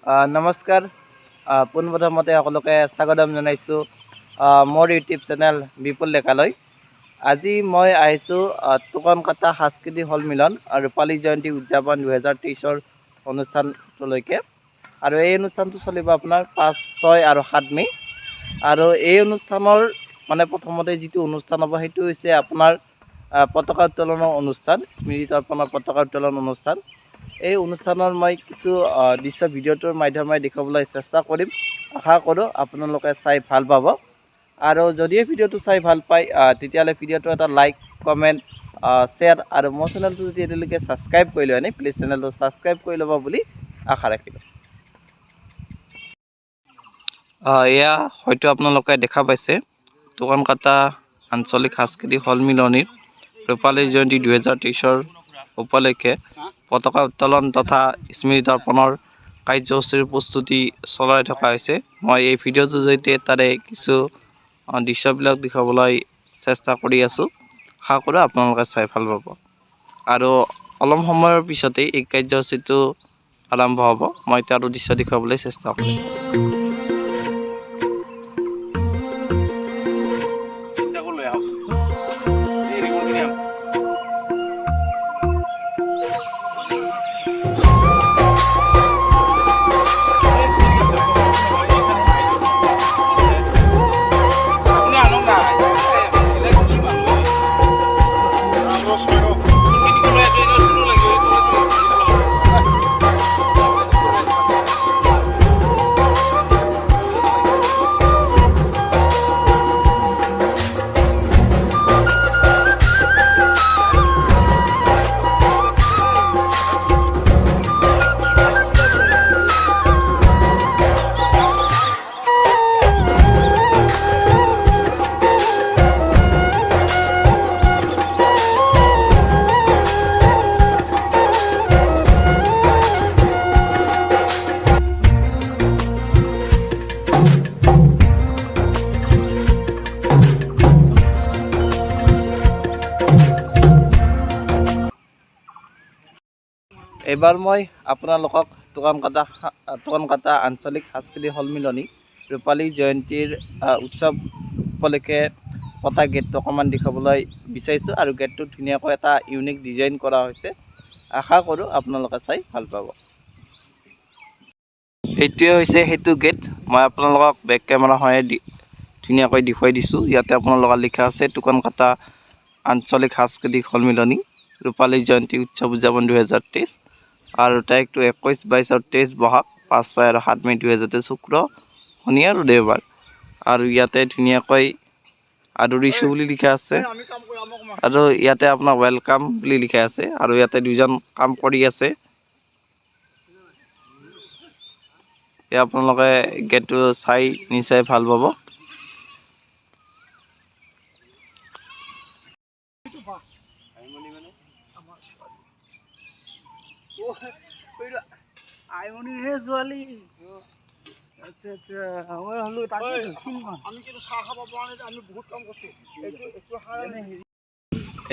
নমস্কাৰ পোনপ্ৰথমতে সকলোকে স্বাগতম জনাইছোঁ মোৰ ইউটিউব চেনেল বিপুল ডেকালৈ। আজি মই আহিছোঁ টোকানকাটা সাংস্কৃতিক সন্মিলন ৰূপালী জয়ন্তী উদযাপন 2023 অনুষ্ঠানটোলৈকে। আৰু এই অনুষ্ঠানটো চলিব আপোনাৰ 5, 6 আৰু 7 মে'। আৰু এই অনুষ্ঠানৰ প্ৰথমতে যিটো অনুষ্ঠান হ'ব সেইটো হৈছে আপোনাৰ পতাকা উত্তোলনৰ অনুষ্ঠান, স্মৃতি তৰ্পণৰ পতাকা উত্তোলন অনুষ্ঠান। এই অনুষ্ঠানৰ মই কিছু দৃশ্য ভিডিঅ'টোৰ মাধ্যমেৰে দেখুৱাবলৈ চেষ্টা কৰিম। আশা কৰোঁ আপোনালোকে চাই ভাল পাব। আৰু যদিহে ভিডিঅ'টো চাই ভাল পায় তেতিয়াহ'লে ভিডিঅ'টো এটা লাইক, কমেণ্ট, শ্বেয়াৰ আৰু মোৰ চেনেলটো যদি এতিয়ালৈকে ছাবস্ক্ৰাইব কৰি লোৱা নাই প্লিজ চেনেলটো ছাবস্ক্ৰাইব কৰি ল'ব বুলি আশা ৰাখিলোঁ। এয়া হয়তো আপোনালোকে দেখা পাইছে টোকানকাটা আঞ্চলিক সাংস্কৃতিক সন্মিলনীৰ ৰূপালী জয়ন্তী 2023 উপলক্ষে পতাকা উত্তোলন তথা স্মৃতি তৰ্পণৰ কাৰ্যসূচীৰ প্ৰস্তুতি চলাই থকা হৈছে। মই এই ভিডিঅ'টোৰ জৰিয়তে তাৰে কিছু দৃশ্যবিলাক দেখুৱাবলৈ চেষ্টা কৰি আছোঁ। আশা কৰোঁ আপোনালোকে চাই ভাল পাব। আৰু অলপ সময়ৰ পিছতেই এই কাৰ্যসূচীটো আৰম্ভ হ'ব। মই তাৰ দৃশ্য দেখুৱাবলৈ চেষ্টা কৰিম। এইবাৰ মই আপোনালোকক টোকানকাটা আঞ্চলিক সাংস্কৃতিক সন্মিলনী ৰূপালী জয়ন্তীৰ উৎসৱ উপলক্ষে পতা গেটটো অকণমান দেখুৱাবলৈ বিচাৰিছোঁ। আৰু গেটটো ধুনীয়াকৈ এটা ইউনিক ডিজাইন কৰা হৈছে। আশা কৰোঁ আপোনালোকে চাই ভাল পাব। এইটোৱে হৈছে সেইটো গেট। মই আপোনালোকক বেক কেমেৰা সহায়ত ধুনীয়াকৈ দেখুৱাই দিছোঁ। ইয়াতে আপোনালোকৰ লিখা আছে টোকানকাটা আঞ্চলিক সাংস্কৃতিক সন্মিলনী ৰূপালী জয়ন্তী উৎসৱ উদযাপন 2023। আৰু তাৰিখটো 21, 22 আৰু 23 বহাগ 5, 6 আৰু 7 মে' 2023 শুক্ৰ, শনি আৰু দেওবাৰ। আৰু ইয়াতে ধুনীয়াকৈ আদৰিছোঁ বুলি লিখা আছে। আৰু ইয়াতে আপোনাৰ ৱেলকাম বুলি লিখা আছে। আৰু ইয়াতে দুজন কাম কৰি আছে। এয়া আপোনালোকে গেটটো চাই নিশ্চয় ভাল পাব।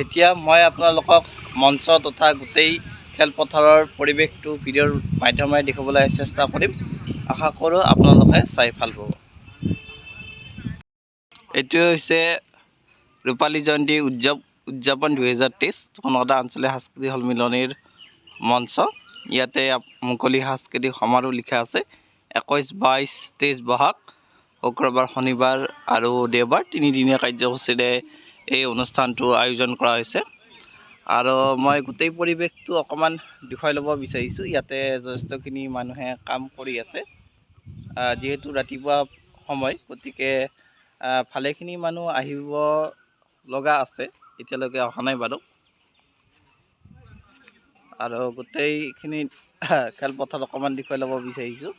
এতিয়া মই আপোনালোকক মঞ্চ তথা গোটেই খেলপথাৰৰ পৰিৱেশটো ভিডিঅ'ৰ মাধ্যমেৰে দেখুৱাবলৈ চেষ্টা কৰিম। আশা কৰোঁ আপোনালোকে চাই ভাল পাব। এইটোৱে হৈছে ৰূপালী জয়ন্তী উদযাপন 2023 টোকানকাটা আঞ্চলিক সাংস্কৃতিক সন্মিলনীৰ মঞ্চ। ইয়াতে মুকলি সাংস্কৃতিক সমাৰোহ লিখা আছে। 21, 22, 23 বহাগ শুক্ৰবাৰ, শনিবাৰ আৰু দেওবাৰ 3 দিনীয়া কাৰ্যসূচীৰে এই অনুষ্ঠানটো আয়োজন কৰা হৈছে। আৰু মই গোটেই পৰিৱেশটো অকণমান দেখুৱাই ল'ব বিচাৰিছোঁ। ইয়াতে যথেষ্টখিনি মানুহে কাম কৰি আছে। যিহেতু ৰাতিপুৱা সময়, গতিকে ভালেখিনি মানুহ আহিব লগা আছে, এতিয়ালৈকে অহা নাই বাৰু। আৰু গোটেইখিনি খেলপথাৰত অকণমান দেখুৱাই ল'ব বিচাৰিছোঁ।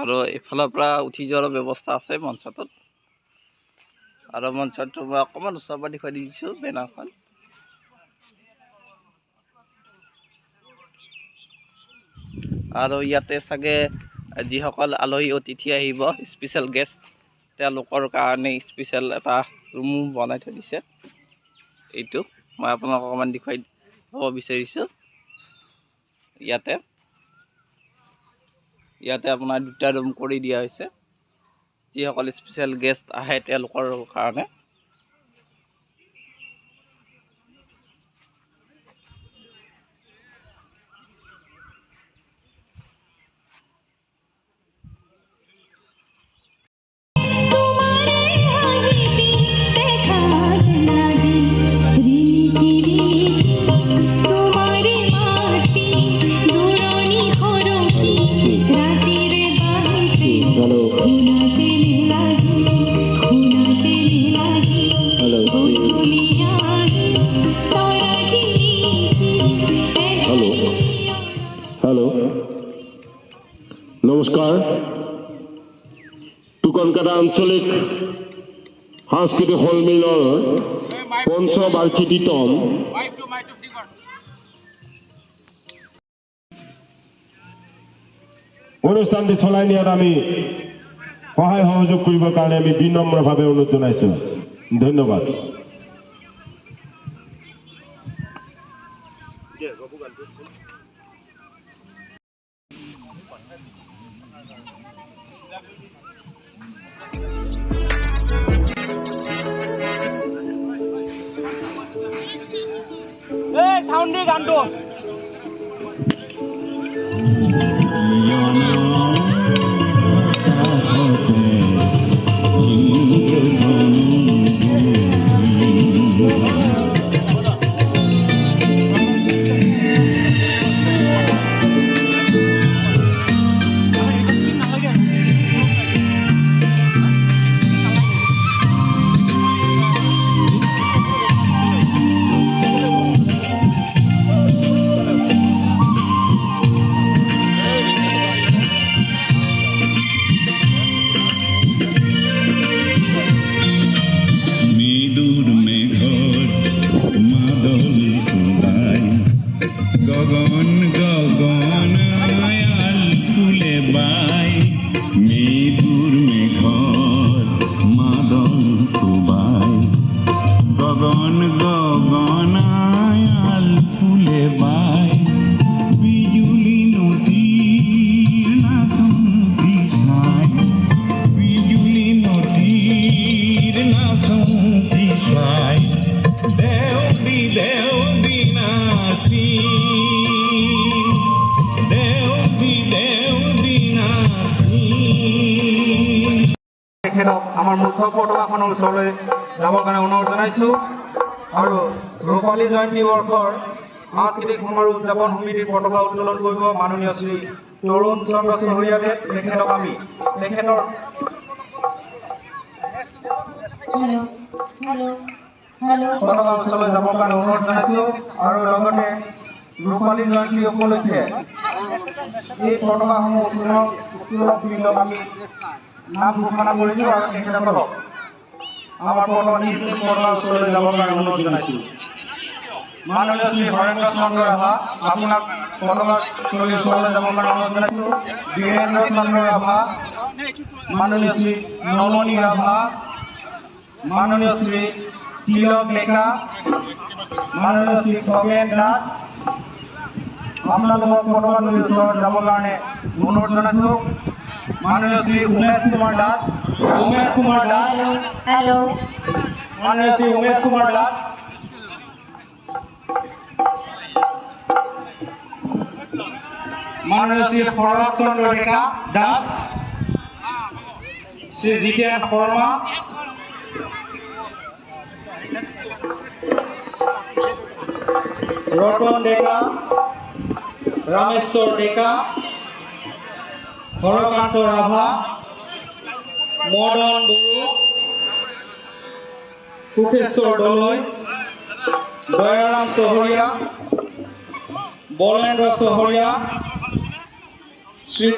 আৰু এইফালৰ পৰা উঠি যোৱাৰ ব্যৱস্থা আছে মঞ্চটোত। আৰু মঞ্চটো মই অকণমান ওচৰৰ পৰা দেখুৱাই দিছোঁ বেনাৰখন। আৰু ইয়াতে চাগে যিসকল আলহী অতিথি আহিব স্পেচিয়েল গেষ্ট তেওঁলোকৰ কাৰণে স্পেচিয়েল এটা ৰুম বনাই থৈ দিছে। এইটো মই আপোনাক অকণমান দেখুৱাই দিব বিচাৰিছোঁ। ইয়াতে আপোনাৰ দুটা ৰুম কৰি দিয়া হৈছে যিসকল স্পেচিয়েল গেষ্ট আহে তেওঁলোকৰ কাৰণে। हेलो नमस्कार टुकानकाटा आंचलिक सांस्कृतिक सन्मिलन पंचबार्षिकीतम অনুষ্ঠানটি চলাই নিয়াত আমি সহায় সহযোগ কৰিবৰ কাৰণে আমি বিনম্ৰভাৱে অনুৰোধ জনাইছো। ধন্যবাদ। সাউন্ড দিয়ে গানটো আমাৰ মুখ্য পতাকাখনৰ ওচৰলৈ যাবৰ কাৰণে অনুৰোধ জনাইছোঁ। আৰু ৰূপালী জয়ন্তী বৰ্ষৰ সাংস্কৃতিক সমাৰোহ উদযাপন সমিতিৰ পতাকা উত্তোলন কৰিব মাননীয় শ্ৰী তৰুণ চন্দ্ৰ চহৰীয়াদেৱ। তেখেতক আমি তেখেতৰ পতাকা ওচৰলৈ যাবৰ কাৰণে অনুৰোধ জনাইছোঁ। আৰু লগতে ৰূপালী জয়ন্তী উপলক্ষে এই পতাকাসমূহ উত্তোলক বৃন্দক আমি নাম ঘোষণা কৰিছোঁ আৰু তেখেতসকলক আমাৰ পতাকা ওচৰলৈ যাবৰ কাৰণে অনুৰোধ জনাইছোঁ। মাননীয় শ্ৰী হৰেন্দ্ৰ চন্দ্ৰ ৰাভা আপোনাক পতাকা ওচৰলৈ যাবৰ কাৰণে অনুৰোধ জনাইছোঁ। বীৰেন্দ্ৰ চন্দ্ৰ ৰাভা, মাননীয় শ্ৰী নমনী ৰাভা, মাননীয় শ্ৰী তিলক ডেকা, মাননীয় শ্ৰী খগেন দাস আপোনালোকক পতাকা ওচৰত যাবৰ কাৰণে অনুৰোধ জনাইছোঁ। माननीय श्री उमेश कुमार दास, हेलो माननीय श्री उमेश कुमार दास, माननीय श्री फरक चंद्र डेका दास, श्री जितेन शर्मा, रतन डेका, रामेश्वर डेका, हरकांत राभा, मदन बड़ो, कुकेश्वर दलई, दयाराम चहरिया, बलेन्द्र चहरिया, श्री